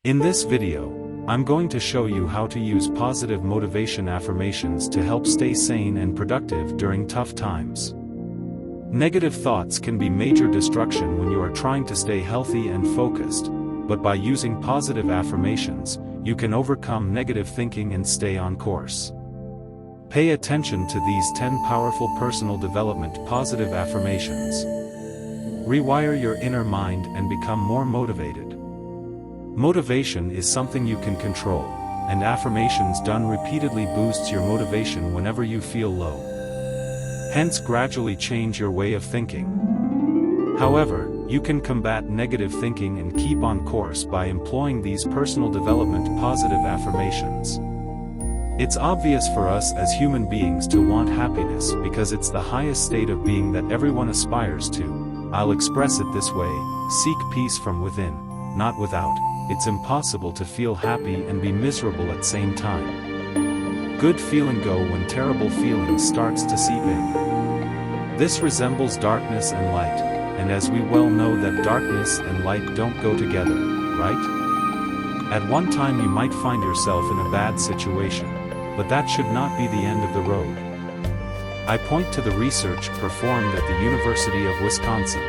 In this video, I'm going to show you how to use positive motivation affirmations to help stay sane and productive during tough times. Negative thoughts can be major distraction when you are trying to stay healthy and focused, but by using positive affirmations, you can overcome negative thinking and stay on course. Pay attention to these 10 powerful personal development positive affirmations. Rewire your inner mind and become more motivated. Motivation is something you can control, and affirmations done repeatedly boosts your motivation whenever you feel low. Hence, gradually change your way of thinking. However, you can combat negative thinking and keep on course by employing these personal development positive affirmations. It's obvious for us as human beings to want happiness because it's the highest state of being that everyone aspires to. I'll express it this way: seek peace from within, not without. It's impossible to feel happy and be miserable at same time. Good feeling go when terrible feeling starts to seep in. This resembles darkness and light, and as we well know that darkness and light don't go together, right? At one time you might find yourself in a bad situation, but that should not be the end of the road. I point to the research performed at the University of Wisconsin.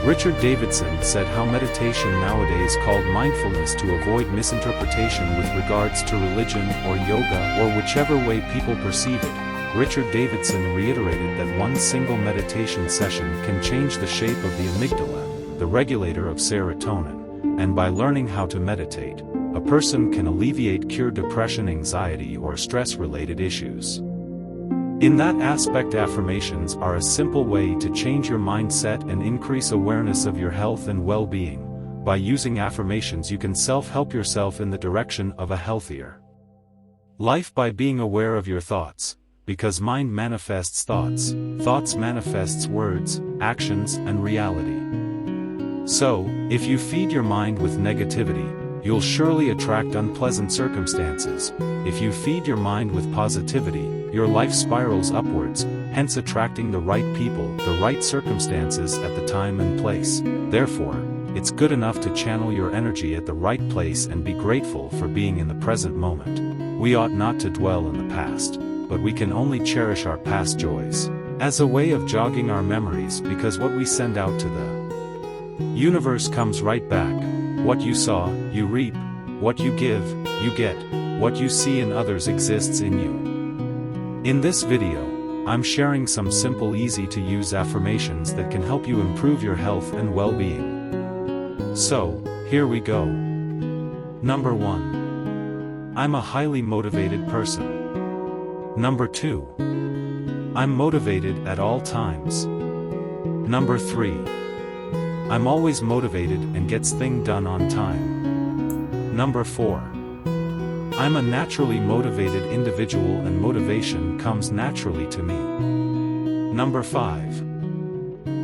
Richard Davidson said how meditation nowadays called mindfulness to avoid misinterpretation with regards to religion or yoga or whichever way people perceive it. Richard Davidson reiterated that one single meditation session can change the shape of the amygdala, the regulator of serotonin, and by learning how to meditate, a person can cure depression, anxiety, or stress-related issues. In that aspect, affirmations are a simple way to change your mindset and increase awareness of your health and well-being. By using affirmations you can self-help yourself in the direction of a healthier life by being aware of your thoughts, because mind manifests thoughts, thoughts manifests words, actions, and reality. So, if you feed your mind with negativity, you'll surely attract unpleasant circumstances. If you feed your mind with positivity, your life spirals upwards, hence attracting the right people, the right circumstances at the time and place. Therefore, it's good enough to channel your energy at the right place and be grateful for being in the present moment. We ought not to dwell in the past, but we can only cherish our past joys as a way of jogging our memories, because what we send out to the universe comes right back. What you sow, you reap. What you give, you get. What you see in others exists in you. In this video, I'm sharing some simple, easy-to-use affirmations that can help you improve your health and well-being. So, here we go. Number 1. I'm a highly motivated person. Number 2. I'm motivated at all times. Number 3. I'm always motivated and gets things done on time. Number 4. I'm a naturally motivated individual and motivation comes naturally to me. Number 5.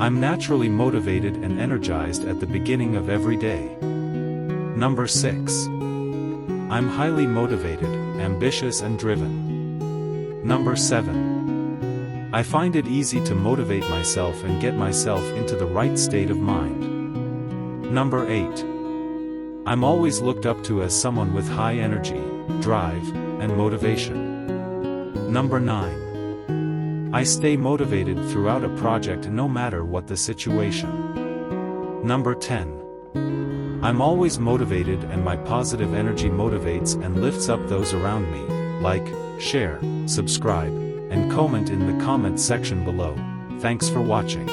I'm naturally motivated and energized at the beginning of every day. Number 6. I'm highly motivated, ambitious and driven. Number 7. I find it easy to motivate myself and get myself into the right state of mind. Number 8. I'm always looked up to as someone with high energy, drive, and motivation. Number 9. I stay motivated throughout a project no matter what the situation. Number 10. I'm always motivated and my positive energy motivates and lifts up those around me. Like, share, subscribe, and comment in the comment section below. Thanks for watching.